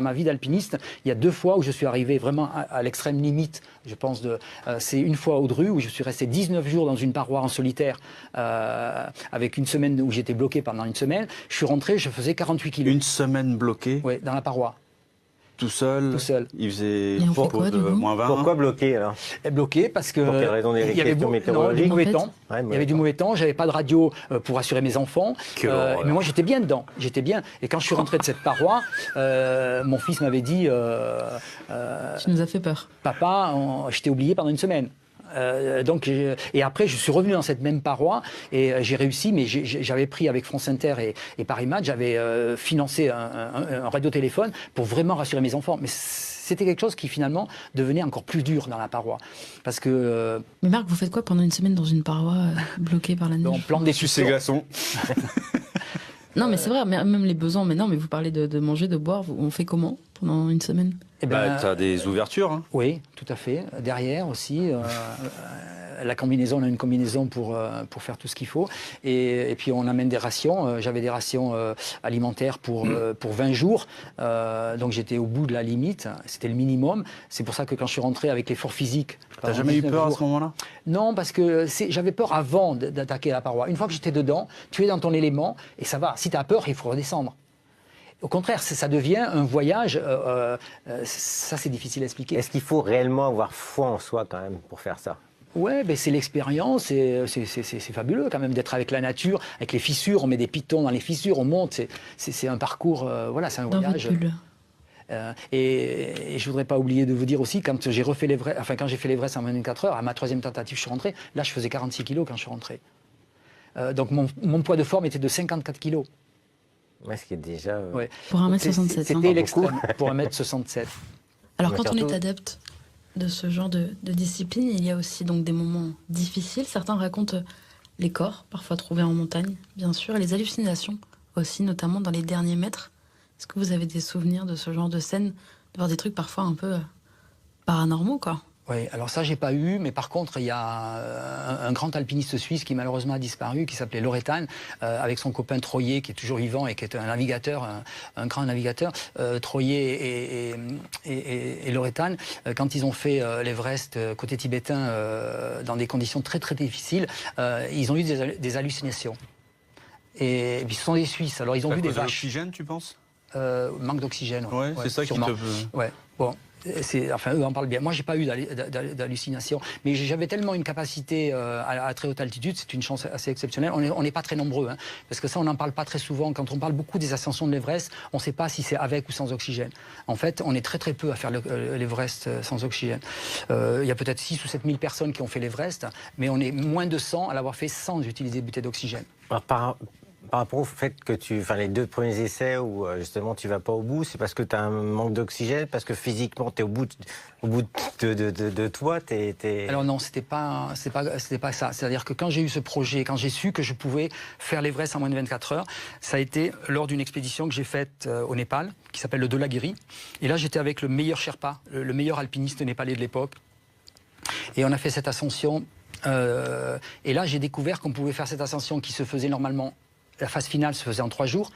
Ma vie d'alpiniste, il y a 2 fois où je suis arrivé vraiment à l'extrême limite, je pense. C'est une fois au Dru, où je suis resté 19 jours dans une paroi en solitaire, avec une semaine où j'étais bloqué pendant une semaine. Je suis rentré, je faisais 48 kilos. Une semaine bloquée? Oui, dans la paroi. Tout seul? Tout seul. Il faisait Et on fait quoi, du coup moins 20. Pourquoi bloqué alors? Bloqué parce que Pour quelle raison? Des il y avait questions du météorologiques mauvais en fait. temps. Ouais, Il y avait du mauvais temps. J'avais pas de radio pour assurer mes enfants. Mais moi j'étais bien dedans. J'étais bien. Et quand je suis rentré de cette paroi, mon fils m'avait dit Tu nous as fait peur. Papa, je t'ai oublié pendant une semaine. Et après, je suis revenu dans cette même paroi et j'ai réussi, mais j'avais pris avec France Inter et Paris Match, j'avais financé un radiotéléphone pour vraiment rassurer mes enfants. Mais c'était quelque chose qui finalement devenait encore plus dur dans la paroi. Parce que... Mais Marc, vous faites quoi pendant une semaine dans une paroi bloquée par la neige? on plante des Sucer glaçons. Non, mais c'est vrai, même les besoins. Mais non, mais vous parlez de manger, de boire. On fait comment pendant une semaine? Eh ben, Tu as des ouvertures. Hein. Oui, tout à fait. Derrière aussi, la combinaison, on a une combinaison pour faire tout ce qu'il faut. Et puis on amène des rations. J'avais des rations alimentaires pour 20 jours. Donc j'étais au bout de la limite. C'était le minimum. C'est pour ça que quand je suis rentré avec l'effort physique... T'as jamais eu peur à ce moment-là? Non, parce que j'avais peur avant d'attaquer la paroi. Une fois que j'étais dedans, tu es dans ton élément et ça va. Si tu as peur, il faut redescendre. Au contraire, ça devient un voyage, ça c'est difficile à expliquer. Est-ce qu'il faut réellement avoir foi en soi quand même pour faire ça? Ouais, ben c'est l'expérience, c'est fabuleux quand même d'être avec la nature, avec les fissures, on met des pitons dans les fissures, on monte, c'est un parcours, voilà, c'est un Dans voyage. votre bulle. Et je voudrais pas oublier de vous dire aussi, quand j'ai refait l'Everest, enfin quand j'ai fait l'Everest en 24 heures, à ma 3e tentative, je suis rentré, là je faisais 46 kilos quand je suis rentré. Donc mon poids de forme était de 54 kilos. Ouais, ce qui est déjà... Ouais. Pour 1m67. C'était l'extrême pour 1m67. Alors Mais quand on surtout- est adepte de ce genre de discipline, il y a aussi donc des moments difficiles. Certains racontent les corps, parfois trouvés en montagne, bien sûr, et les hallucinations aussi, notamment dans les derniers mètres. Est-ce que vous avez des souvenirs de ce genre de scène, de voir des trucs parfois un peu paranormaux, quoi? Oui, alors ça, j'ai pas eu, mais par contre, il y a un grand alpiniste suisse qui malheureusement a disparu, qui s'appelait Loretan, avec son copain Troyer, qui est toujours vivant et qui est un navigateur, un grand navigateur. Troyer et Loretan, quand ils ont fait l'Everest côté tibétain, dans des conditions très très difficiles, ils ont eu des hallucinations. Et puis ce sont des Suisses, alors ils ont vu des vaches. L'oxygène, tu penses? Manque d'oxygène. Ouais, c'est ça sûrement. qui te... Ouais, bon. Enfin, eux en parlent bien. Moi, j'ai pas eu d'hallucination, mais j'avais tellement une capacité à très haute altitude, c'est une chance assez exceptionnelle. On n'est pas très nombreux, hein, parce que ça, on n'en parle pas très souvent. Quand on parle beaucoup des ascensions de l'Everest, on ne sait pas si c'est avec ou sans oxygène. En fait, on est très très peu à faire l'Everest sans oxygène. Il y a peut-être 6 ou 7 000 personnes qui ont fait l'Everest, mais on est moins de 100 à l'avoir fait sans utiliser bouteille d'oxygène. Alors, par rapport au fait que les 2 premiers essais où justement tu vas pas au bout, c'est parce que tu as un manque d'oxygène, parce que physiquement tu es au bout de toi, Alors non, c'était pas ça. C'est-à-dire que quand j'ai eu ce projet, quand j'ai su que je pouvais faire l'Everest en moins de 24 heures, ça a été lors d'une expédition que j'ai faite au Népal, qui s'appelle le Dholagiri. Et là, j'étais avec le meilleur Sherpa, le meilleur alpiniste népalais de l'époque. Et on a fait cette ascension. Et là, j'ai découvert qu'on pouvait faire cette ascension qui se faisait normalement. La phase finale se faisait en 3 jours,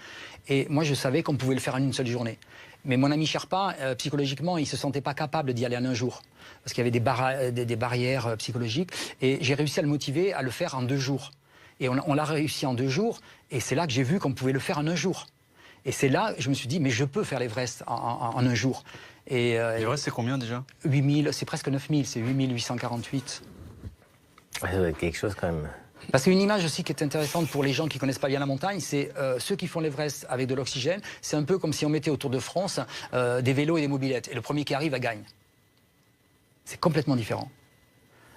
et moi je savais qu'on pouvait le faire en une seule journée. Mais mon ami Sherpa, psychologiquement, il ne se sentait pas capable d'y aller en un jour, parce qu'il y avait des barrières psychologiques, et j'ai réussi à le motiver à le faire en 2 jours. Et on l'a réussi en 2 jours, et c'est là que j'ai vu qu'on pouvait le faire en un jour. Et c'est là que je me suis dit, mais je peux faire l'Everest en un jour. Et L'Everest, c'est combien déjà? 8000, c'est presque 9000, c'est 8848. ça doit être quelque chose quand même. Parce qu'une image aussi qui est intéressante pour les gens qui ne connaissent pas bien la montagne, c'est ceux qui font l'Everest avec de l'oxygène, c'est un peu comme si on mettait au Tour de France des vélos et des mobylettes. Et le premier qui arrive, gagne. C'est complètement différent.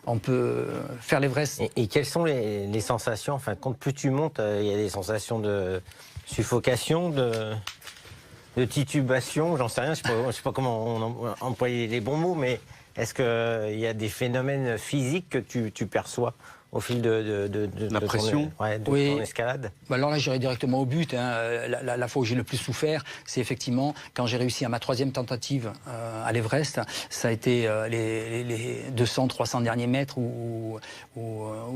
On peut faire l'Everest... Et quelles sont les sensations? Enfin, plus tu montes, il y a des sensations de suffocation, de titubation, j'en sais rien, je sais pas comment employer les bons mots, mais est-ce qu'il y a des phénomènes physiques que tu perçois au fil de La pression. ton escalade? Alors là, j'irai directement au but. La fois où j'ai le plus souffert, c'est effectivement quand j'ai réussi à ma 3e tentative à l'Everest. Ça a été les 200-300 derniers mètres où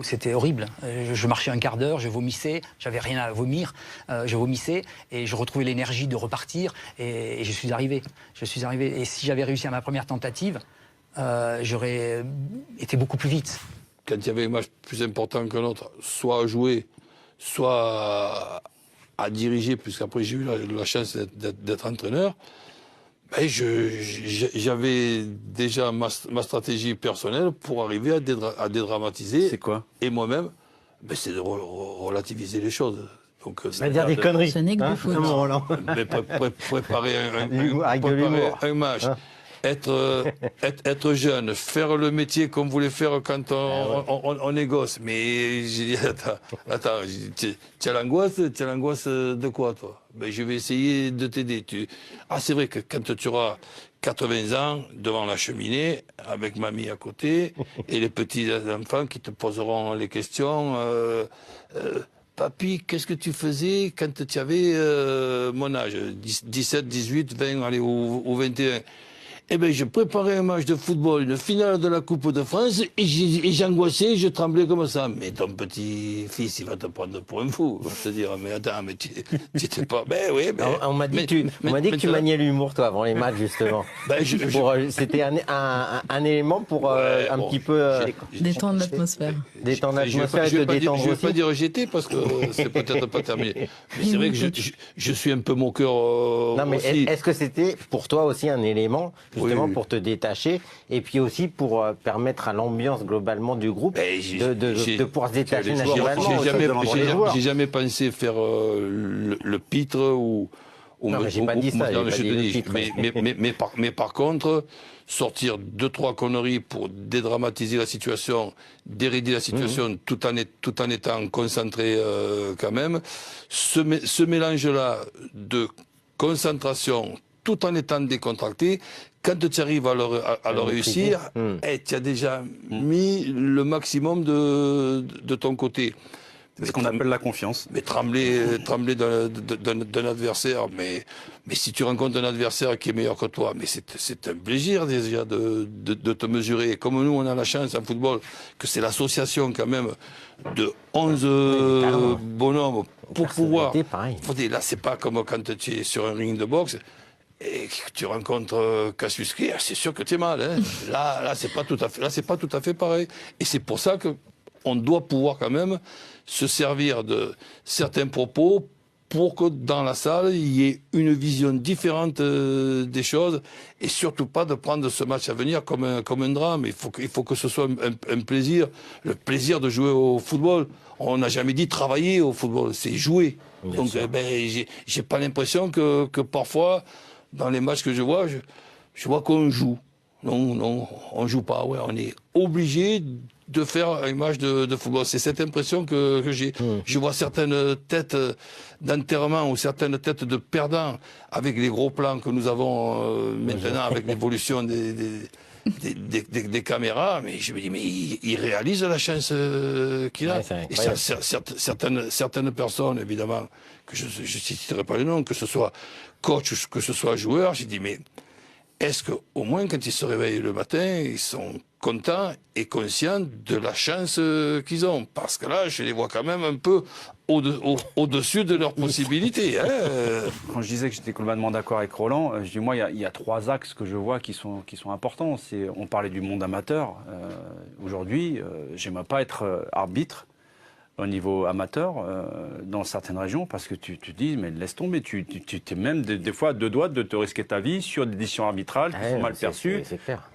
c'était horrible. Je marchais un quart d'heure, je vomissais, j'avais rien à vomir, je vomissais et je retrouvais l'énergie de repartir et je suis arrivé. Et si j'avais réussi à ma première tentative, j'aurais été beaucoup plus vite. Quand il y avait un match plus important qu'un autre, soit à jouer, soit à diriger, puisqu'après j'ai eu la chance d'être entraîneur, ben j'avais déjà ma stratégie personnelle pour arriver à dédramatiser. C'est quoi? Et moi-même, ben c'est de relativiser les choses. Donc, ça veut dire des conneries. Ce n'est que du foot. Mais préparer un match. Hein? Être jeune, faire le métier qu'on voulait faire quand on est gosse. Mais j'ai dit, attends, tu as l'angoisse de quoi, toi? Ben, je vais essayer de t'aider. C'est vrai que quand tu auras 80 ans, devant la cheminée, avec mamie à côté, et les petits enfants qui te poseront les questions, papy, qu'est-ce que tu faisais quand tu avais mon âge, 17, 18, 20, allez, ou 21? Eh bien, je préparais un match de football, une finale de la Coupe de France, et j'angoissais, je tremblais comme ça. Mais ton petit-fils, il va te prendre pour un fou. Il va te dire, mais attends, mais tu t'es pas... Ben oui, ben... On m'a dit que tu maniais l'humour, toi, avant les matchs, justement. C'était un élément pour un petit peu... détendre l'atmosphère. Détendre l'atmosphère et te détendre aussi. Je ne vais pas dire j'étais, parce que c'est peut-être pas terminé. Mais c'est vrai que je suis un peu moqueur non, mais aussi. Est-ce que c'était pour toi aussi un élément justement pour te détacher et puis aussi pour permettre à l'ambiance globalement du groupe de pouvoir se détacher naturellement. J'ai jamais pensé faire le pitre ou non, mais j'ai pas dit ça, dans le jeu de niche. pitre. Mais par contre, sortir 2-3 conneries pour dédramatiser la situation, dérider la situation tout en étant concentré quand même, ce mélange-là de concentration tout en étant décontracté, quand tu arrives à le réussir, tu as déjà mis le maximum de ton côté. C'est ce qu'on appelle la confiance. Mais trembler d'un adversaire, mais si tu rencontres un adversaire qui est meilleur que toi, mais c'est un plaisir déjà de te mesurer. Comme nous, on a la chance en football que c'est l'association quand même de 11 bonhommes pour pouvoir... Là, c'est pas comme quand tu es sur un ring de boxe et que tu rencontres Cassius Clay, c'est sûr que tu es mal. Hein. Là, c'est pas tout à fait pareil. Et c'est pour ça que on doit pouvoir quand même se servir de certains propos pour que dans la salle, il y ait une vision différente des choses et surtout pas de prendre ce match à venir comme un drame. Il faut que ce soit un plaisir, le plaisir de jouer au football. On n'a jamais dit travailler au football, c'est jouer. Bien donc j'ai pas l'impression que parfois, dans les matchs que je vois qu'on joue. Non, on joue pas. Ouais, on est obligé de faire un match de football. C'est cette impression que j'ai. Je vois certaines têtes d'enterrement ou certaines têtes de perdants avec les gros plans que nous avons maintenant avec l'évolution des caméras. Mais je me dis, mais il réalise la chance qu'il a. Ouais, et certaines personnes, évidemment, que je ne citerai pas le nom, que ce soit coach ou que ce soit joueur, j'ai dit, mais est-ce qu'au moins quand ils se réveillent le matin, ils sont contents et conscients de la chance qu'ils ont? Parce que là, je les vois quand même un peu au-dessus de leurs possibilités. Hein. Quand je disais que j'étais complètement d'accord avec Roland, je dis moi, il y a 3 axes que je vois qui sont importants. On parlait du monde amateur. Aujourd'hui, j'aimerais pas être arbitre au niveau amateur dans certaines régions parce que tu dis mais laisse tomber, tu es même des fois à 2 doigts de te risquer ta vie sur des décisions arbitrales qui sont mal perçues.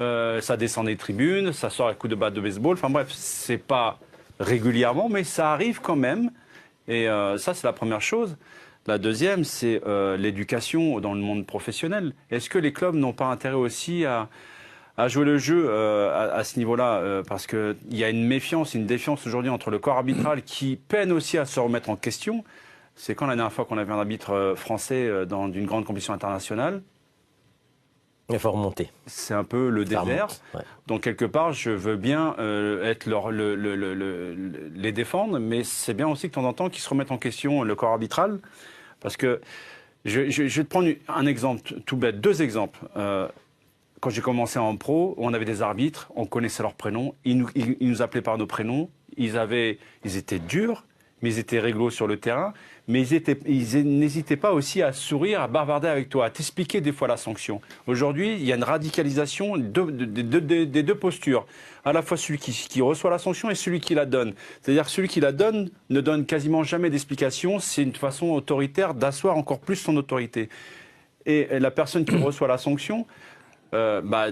Ça descend des tribunes, ça sort à coups de batte de baseball. Enfin bref, c'est pas régulièrement, mais ça arrive quand même. Et ça, c'est la première chose. La deuxième, c'est l'éducation dans le monde professionnel. Est-ce que les clubs n'ont pas intérêt aussi à jouer le jeu à ce niveau-là, parce qu'il y a une méfiance, une défiance aujourd'hui entre le corps arbitral qui peine aussi à se remettre en question. C'est quand la dernière fois qu'on avait un arbitre français dans une grande compétition internationale? Il faut remonter. C'est un peu le Ça désert. remonte, ouais. Donc quelque part, je veux bien être les défendre, mais c'est bien aussi que de temps en temps qu'ils se remettent en question le corps arbitral. Parce que je vais te prendre un exemple tout bête, 2 exemples. Quand j'ai commencé en pro, on avait des arbitres, on connaissait leurs prénoms, ils nous appelaient par nos prénoms, ils étaient durs, mais ils étaient réglo sur le terrain, mais ils n'hésitaient pas aussi à sourire, à bavarder avec toi, à t'expliquer des fois la sanction. Aujourd'hui, il y a une radicalisation des 2 postures, à la fois celui qui reçoit la sanction et celui qui la donne. C'est-à-dire que celui qui la donne ne donne quasiment jamais d'explication, c'est une façon autoritaire d'asseoir encore plus son autorité. Et la personne qui reçoit la sanction,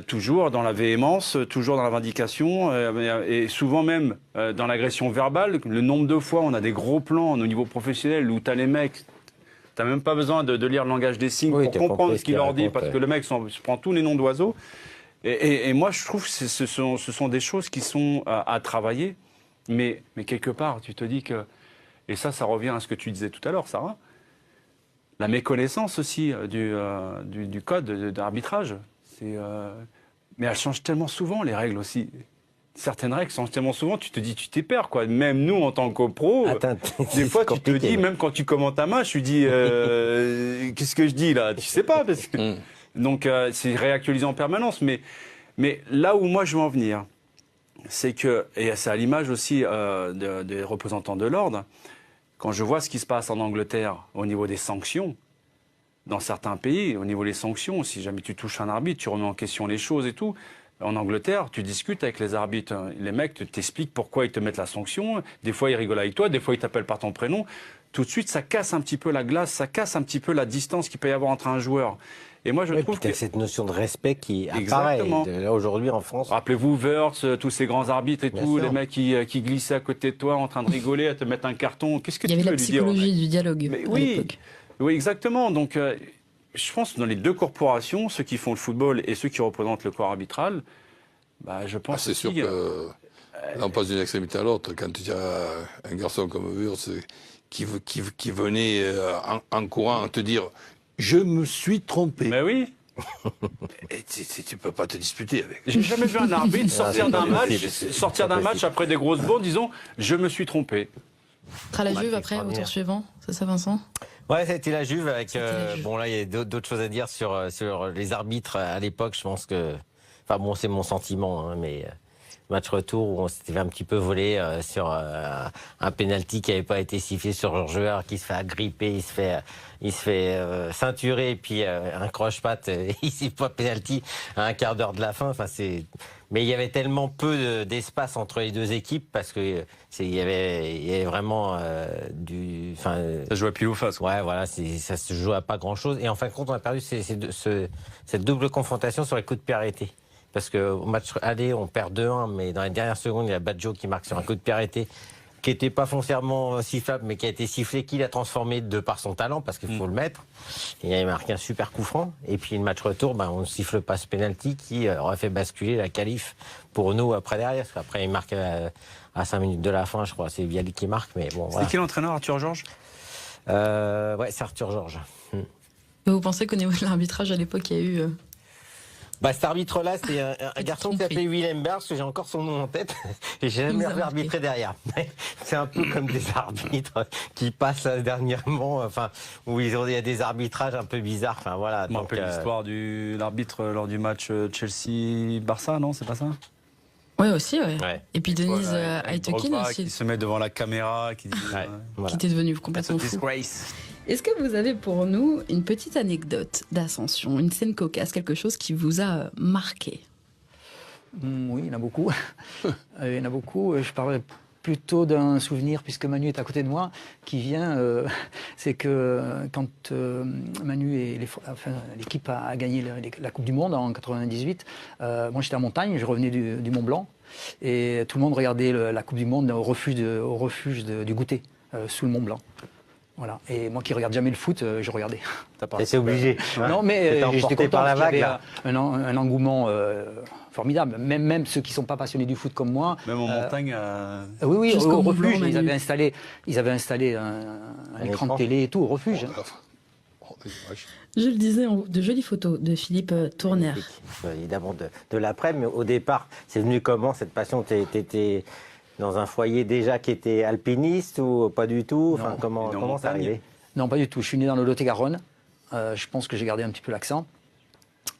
toujours dans la véhémence, toujours dans la vindication, et souvent même dans l'agression verbale. Le nombre de fois, on a des gros plans au niveau professionnel où tu as les mecs, tu n'as même pas besoin de lire le langage des signes pour comprendre ce qu'il leur dit, parce que le mec se prend tous les noms d'oiseaux. Et moi, je trouve que ce sont des choses qui sont à travailler, mais quelque part, tu te dis que, et ça revient à ce que tu disais tout à l'heure, Sarah, la méconnaissance aussi du code d'arbitrage. Mais elles changent tellement souvent, les règles aussi. Certaines règles changent tellement souvent, tu te dis, tu t'y perds, quoi. Même nous, en tant que pro, des fois, tu te dis, même quand tu commentes un match, tu dis, qu'est-ce que je dis là? Tu sais pas, parce que... Donc, c'est réactualisé en permanence. Mais là où moi, je veux en venir, c'est que, et c'est à l'image aussi des représentants de l'ordre, quand je vois ce qui se passe en Angleterre au niveau des sanctions, dans certains pays, au niveau des sanctions, si jamais tu touches un arbitre, tu remets en question les choses et tout. En Angleterre, tu discutes avec les arbitres. Les mecs t'expliquent pourquoi ils te mettent la sanction. Des fois, ils rigolent avec toi. Des fois, ils t'appellent par ton prénom. Tout de suite, ça casse un petit peu la glace. Ça casse un petit peu la distance qu'il peut y avoir entre un joueur. Et moi, je trouve que cette notion de respect qui apparaît là aujourd'hui en France. Rappelez-vous Wurtz, tous ces grands arbitres et Bien tout, sûr. les mecs qui glissaient à côté de toi en train de rigoler, à te mettre un carton. Qu'est-ce que Il y tu avait veux la lui dire? psychologie du dialogue Mais à oui. l'époque. Oui, exactement. Donc, je pense que dans les 2 corporations, ceux qui font le football et ceux qui représentent le corps arbitral, je pense c'est aussi, sûr que là, on passe d'une extrémité à l'autre. Quand tu as un garçon comme Wurtz qui venait en courant te dire « Je me suis trompé ». Mais oui. Et tu peux pas te disputer avec. J'ai jamais vu un arbitre sortir c'est d'un pas match, possible. sortir d'un match après des grosses bourdes, disons « Je me suis trompé ». Sera la Juve après, au tour suivant, c'est ça Vincent? Ouais, c'était la Juve avec. C'était la Juve. Bon, là, il y a d'autres choses à dire sur les arbitres à l'époque. Je pense que. Enfin, bon, c'est mon sentiment, hein, mais. Match retour où on s'était un petit peu volé sur un penalty qui n'avait pas été sifflé sur leur joueur, qui se fait agripper, il se fait ceinturer, et puis un croche-patte, il siffle pas penalty à un quart d'heure de la fin. Enfin, mais il y avait tellement peu d'espace entre les 2 équipes parce que il y avait vraiment Ça joue à pile ou face. Ouais, voilà, ça se joue à pas grand-chose. Et en fin de compte, on a perdu cette double confrontation sur les coups de pied arrêtés. Parce qu'au match aller, on perd 2-1, mais dans les dernières secondes, il y a Badjo qui marque sur un coup de pied arrêté, qui n'était pas foncièrement sifflable, mais qui a été sifflé, qui l'a transformé de par son talent, parce qu'il faut le mettre. Et il a marqué un super coup franc. Et puis le match retour, on ne siffle pas ce penalty qui aurait fait basculer la qualif pour nous après derrière. Parce qu'après, il marque à 5 minutes de la fin, je crois. C'est Viali qui marque, mais bon. C'était qui l'entraîneur, Arthur Georges? Ouais, c'est Arthur Georges. Mais vous pensez qu'au niveau de l'arbitrage, à l'époque, il y a eu... Cet arbitre-là, c'est un garçon qui s'appelait Willem Berg, j'ai encore son nom en tête, et j'ai jamais vu arbitrer derrière. C'est un peu comme des arbitres qui passent dernièrement, où il y a des arbitrages un peu bizarres. Enfin, voilà. Je me rappelle l'histoire de l'arbitre lors du match Chelsea-Barça, non? C'est pas ça? Oui, aussi, ouais. Ouais. Et puis Denise Aitokin aussi, qui se met devant la caméra, qui dit... qui était devenu complètement fou. Disgrace. Est-ce que vous avez pour nous une petite anecdote d'Ascension, une scène cocasse, quelque chose qui vous a marqué? Oui, il y en a beaucoup. Il y en a beaucoup. Je parlerai plutôt d'un souvenir, puisque Manu est à côté de moi, qui vient. C'est que quand Manu et l'équipe a gagné la Coupe du Monde en 98, moi j'étais en montagne, je revenais du Mont Blanc, et tout le monde regardait la Coupe du Monde au refuge du goûter, sous le Mont Blanc. Voilà. Et moi qui regarde jamais le foot, je regardais. Et c'est obligé. Non, mais j'étais content par la parce qu'il y vague. avait un engouement formidable. Même ceux qui ne sont pas passionnés du foot comme moi. Même en montagne. Oui, Jusqu'au au Mont refuge, Blanc, ils avaient installé un écran de télé et tout au refuge. Oh, dommage. Je le disais, de jolies photos de Philippe Tournaire. Évidemment de l'après, mais au départ, c'est venu comment cette passion? T'étais dans un foyer déjà qui était alpiniste ou pas du tout? Enfin, comment c'est arrivé? Non, pas du tout. Je suis né dans le Lot-et-Garonne. Je pense que j'ai gardé un petit peu l'accent.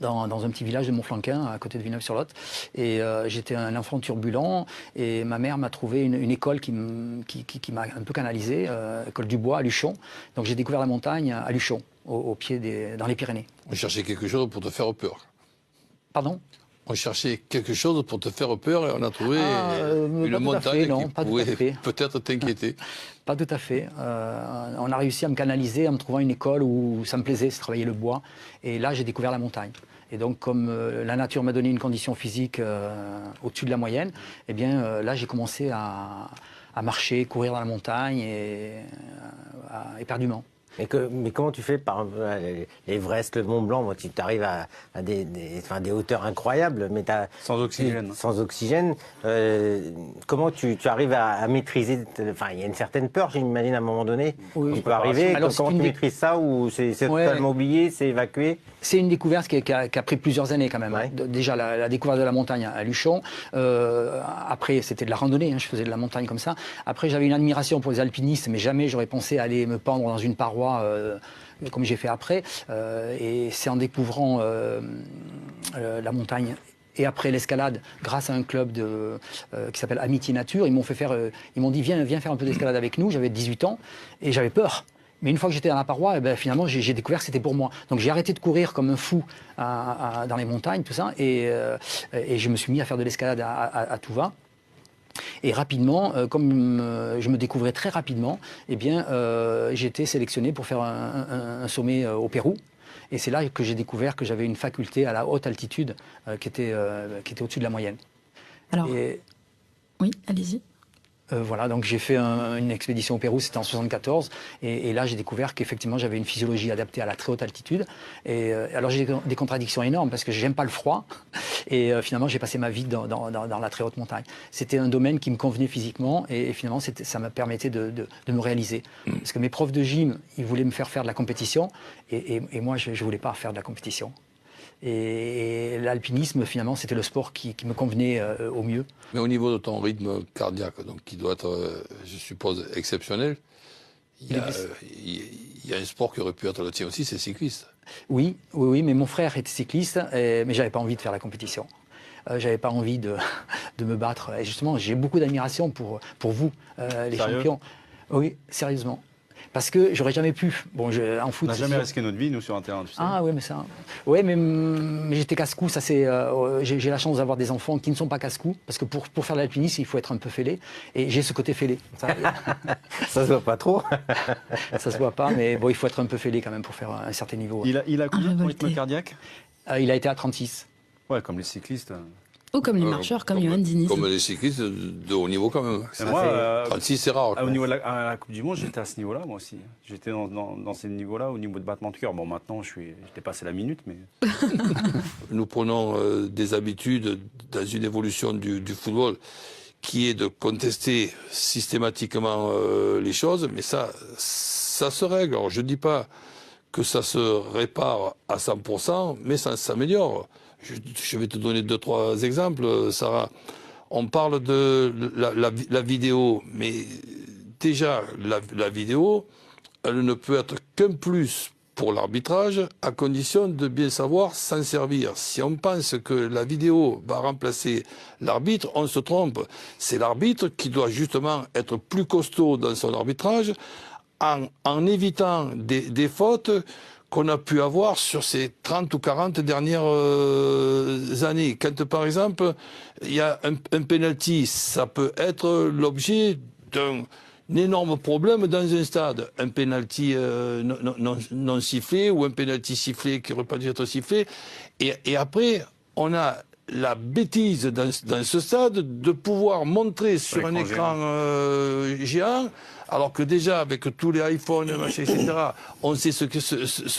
Dans un petit village de Montflanquin, à côté de Villeneuve-sur-Lot. Et j'étais un enfant turbulent. Et ma mère m'a trouvé une école qui m'a un peu canalisé, école du bois à Luchon. Donc j'ai découvert la montagne à Luchon, au pied dans les Pyrénées. On cherchait quelque chose pour te faire peur. Pardon? On cherchait quelque chose pour te faire peur et on a trouvé une montagne qui pouvait peut-être t'inquiéter. Pas tout à fait. On a réussi à me canaliser en me trouvant une école où ça me plaisait, c'est travailler le bois. Et là, j'ai découvert la montagne. Et donc, comme la nature m'a donné une condition physique au-dessus de la moyenne, eh bien, là, j'ai commencé à marcher, courir dans la montagne éperdument. Mais comment tu fais, par exemple, l'Everest, le Mont Blanc, tu arrives à des hauteurs incroyables, mais sans oxygène. Sans oxygène. Comment tu arrives à maîtriser? Enfin, il y a une certaine peur, j'imagine, à un moment donné. Oui, qui peut arriver. Alors, comment tu maîtrises ça, ou c'est totalement oublié, c'est évacué? C'est une découverte qui a pris plusieurs années quand même. Ouais. Déjà la découverte de la montagne à Luchon. Après, c'était de la randonnée. Je faisais de la montagne comme ça. Après, j'avais une admiration pour les alpinistes, mais jamais j'aurais pensé aller me pendre dans une paroi comme j'ai fait après. Et c'est en découvrant la montagne et après l'escalade, grâce à un club qui s'appelle Amitié Nature, ils m'ont dit viens faire un peu d'escalade avec nous. J'avais 18 ans et j'avais peur. Mais une fois que j'étais dans la paroi, finalement, j'ai découvert que c'était pour moi. Donc j'ai arrêté de courir comme un fou dans les montagnes, tout ça, et je me suis mis à faire de l'escalade à tout va. Et rapidement, comme je me découvrais très rapidement, eh bien, j'ai été sélectionné pour faire un sommet au Pérou. Et c'est là que j'ai découvert que j'avais une faculté à la haute altitude qui était au-dessus de la moyenne. Alors, oui, allez-y. Voilà, donc j'ai fait une expédition au Pérou, c'était en 1974, et là j'ai découvert qu'effectivement j'avais une physiologie adaptée à la très haute altitude. Et alors j'ai des contradictions énormes parce que j'aime pas le froid, et finalement j'ai passé ma vie dans la très haute montagne. C'était un domaine qui me convenait physiquement, et finalement ça m'a permis de me réaliser. Parce que mes profs de gym, ils voulaient me faire de la compétition, et moi je voulais pas faire de la compétition. Et l'alpinisme, finalement, c'était le sport qui me convenait au mieux. Mais au niveau de ton rythme cardiaque, donc qui doit être, je suppose, exceptionnel, il y a un sport qui aurait pu être le tien aussi, c'est cycliste. Oui, mais mon frère était cycliste, mais j'avais pas envie de faire la compétition. J'avais pas envie de me battre. Et justement, j'ai beaucoup d'admiration pour vous, les champions. Oui, sérieusement. Parce que j'aurais jamais pu. Bon, en foot. On n'a jamais risqué notre vie, nous, sur un terrain, tu sais. Ah oui, mais ça. Oui, mais j'étais casse-cou. Ça, c'est. J'ai la chance d'avoir des enfants qui ne sont pas casse-cou, parce que pour faire de l'alpinisme, il faut être un peu fêlé. Et j'ai ce côté fêlé. Ça se voit pas trop. Ça se voit pas, mais bon, il faut être un peu fêlé quand même pour faire un certain niveau. Il a combien de rythme cardiaque? Il a été à 36. Ouais, comme les cyclistes. Ou comme les marcheurs, comme Johan Diniz. Comme les cyclistes de haut niveau quand même. Moi, 36 c'est rare. Au niveau de la Coupe du Monde, j'étais à ce niveau-là, moi aussi. J'étais dans ces niveaux-là, au niveau de battement de cœur. Bon, maintenant, j'ai dépassé la minute, mais... Nous prenons des habitudes dans une évolution du football qui est de contester systématiquement les choses, mais ça se règle. Alors, je ne dis pas que ça se répare à 100%, mais ça s'améliore. Je vais te donner 2-3 exemples, Sarah. On parle de la vidéo, mais déjà, la vidéo, elle ne peut être qu'un plus pour l'arbitrage, à condition de bien savoir s'en servir. Si on pense que la vidéo va remplacer l'arbitre, on se trompe. C'est l'arbitre qui doit justement être plus costaud dans son arbitrage, en évitant des fautes qu'on a pu avoir sur ces 30 ou 40 dernières années. Quand, par exemple, il y a un penalty, ça peut être l'objet d'un énorme problème dans un stade. Un penalty non sifflé ou un penalty sifflé qui n'aurait pas dû être sifflé. Et après, on a la bêtise dans ce stade de pouvoir montrer sur un écran géant, alors que déjà avec tous les iPhones, etc., on sait ce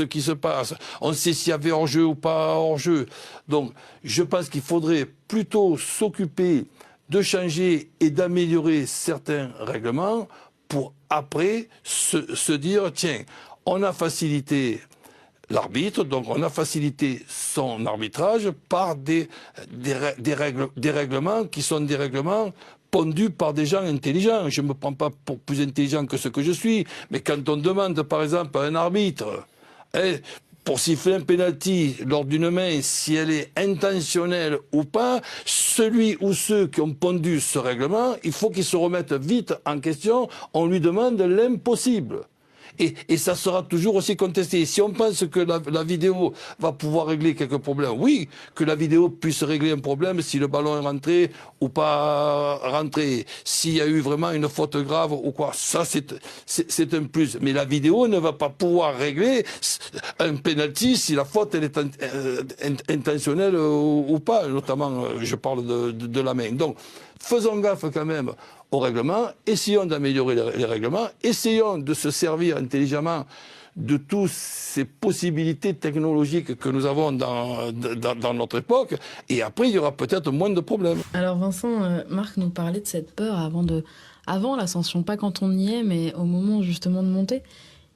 qui se passe, on sait s'il y avait hors-jeu ou pas hors-jeu. Donc je pense qu'il faudrait plutôt s'occuper de changer et d'améliorer certains règlements pour après se dire, tiens, on a facilité l'arbitre, donc on a facilité son arbitrage par des règlements qui sont des règlements pondus par des gens intelligents. Je ne me prends pas pour plus intelligent que ce que je suis, mais quand on demande par exemple à un arbitre pour siffler un penalty lors d'une main, si elle est intentionnelle ou pas, celui ou ceux qui ont pondu ce règlement, il faut qu'ils se remettent vite en question, on lui demande l'impossible. Et ça sera toujours aussi contesté. Si on pense que la vidéo va pouvoir régler quelques problèmes, oui, que la vidéo puisse régler un problème si le ballon est rentré ou pas rentré, s'il y a eu vraiment une faute grave ou quoi, ça c'est un plus. Mais la vidéo ne va pas pouvoir régler un penalty si la faute elle est intentionnelle ou pas, notamment je parle de la main. Donc faisons gaffe quand même au règlement, essayons d'améliorer les règlements, essayons de se servir intelligemment de toutes ces possibilités technologiques que nous avons dans notre époque, et après il y aura peut-être moins de problèmes. Alors Vincent, Marc nous parlait de cette peur avant l'ascension, pas quand on y est, mais au moment justement de monter.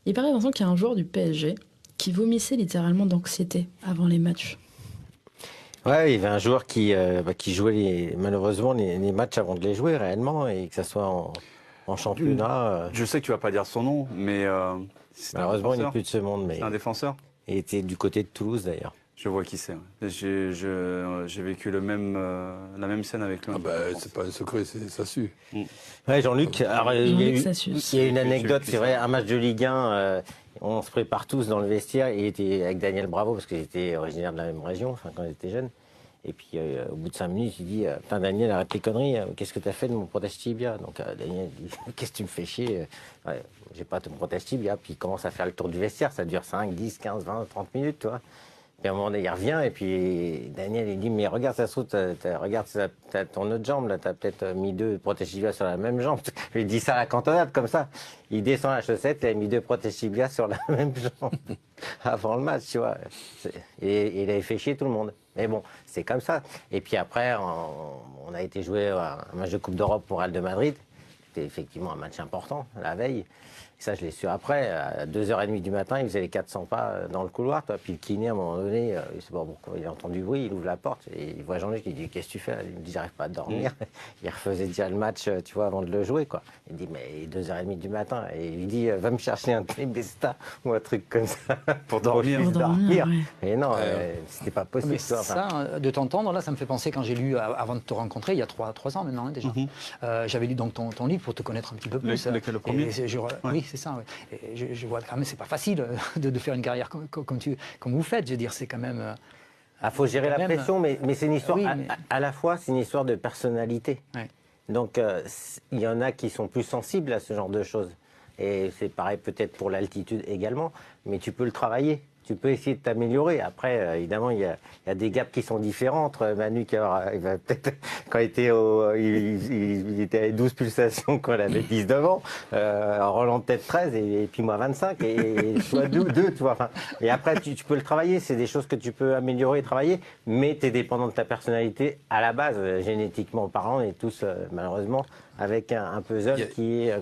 Il paraît, Vincent, qu'il y a un joueur du PSG qui vomissait littéralement d'anxiété avant les matchs. Ouais, il y avait un joueur qui jouait malheureusement les matchs avant de les jouer réellement, et que ça soit en championnat. Je sais que tu vas pas dire son nom, mais Malheureusement, il n'est plus de ce monde. Mais c'est un défenseur. Il était du côté de Toulouse d'ailleurs. Je vois qui c'est. Ouais. J'ai vécu la même scène avec lui. Ah ben, c'est pas un secret, ça sue. Ouais, Jean-Luc. Alors, il y a une anecdote, c'est vrai, un match de Ligue 1. On se prépare tous dans le vestiaire. Il était avec Daniel Bravo, parce qu'il était originaire de la même région, enfin, quand il était jeune. Et puis, au bout de 5 minutes, il dit putain, Daniel, arrête tes conneries, qu'est-ce que tu as fait de mon protège tibia? Donc, Daniel dit qu'est-ce que tu me fais chier? Ouais, j'ai pas de protège tibia. Puis, il commence à faire le tour du vestiaire. Ça dure 5, 10, 15, 20, 30 minutes, tu vois. Puis à un moment donné, il revient, et puis Daniel, il dit, mais regarde, ça se trouve, regarde t'as ton autre jambe, là, t'as peut-être mis 2 protège-tibias sur la même jambe. Il dit ça à la cantonade, comme ça. Il descend la chaussette, il a mis 2 protège-tibias sur la même jambe, avant le match, tu vois. Et il avait fait chier tout le monde. Mais bon, c'est comme ça. Et puis après, on a été jouer un match de Coupe d'Europe pour Real de Madrid. C'était effectivement un match important, la veille. Et ça, je l'ai su après. À 2h30 du matin, il faisait les 400 pas dans le couloir. Toi. Puis le kiné, à un moment donné, il sait pas pourquoi, il a entendu du bruit, il ouvre la porte et il voit Jean-Luc, il dit qu'est-ce que tu fais? Il me dit j'arrive pas à dormir. Il refaisait déjà le match, tu vois, avant de le jouer, quoi. Il dit mais 2h30 du matin. Et il lui dit va me chercher un Télébesta ou un truc comme ça pour dormir. Pour dormir, ouais. Et non, c'était pas possible. Mais toi, enfin. ça, de t'entendre, là, ça me fait penser quand j'ai lu, avant de te rencontrer, il y a 3 ans maintenant, hein, déjà. J'avais lu donc ton livre pour te connaître un petit peu plus. Lequel, le premier? Oui, c'est ça. Ouais. Et je vois quand même, c'est pas facile de faire une carrière comme vous faites. Je veux dire, c'est quand même. Il faut gérer la pression, mais c'est une histoire. Oui, à la fois, c'est une histoire de personnalité. Ouais. Donc, il y en a qui sont plus sensibles à ce genre de choses. Et c'est pareil peut-être pour l'altitude également, mais tu peux le travailler. Tu peux essayer de t'améliorer. Après, évidemment, il y a des gaps qui sont différents entre Manu qui il va peut-être quand il était à 12 pulsations quand il avait 19 ans, Roland peut-être 13 et puis moi 25 et toi 2, tu vois. Enfin, et après, tu peux le travailler. C'est des choses que tu peux améliorer et travailler, mais tu es dépendant de ta personnalité à la base. Génétiquement parlant, on est tous malheureusement avec un puzzle qui est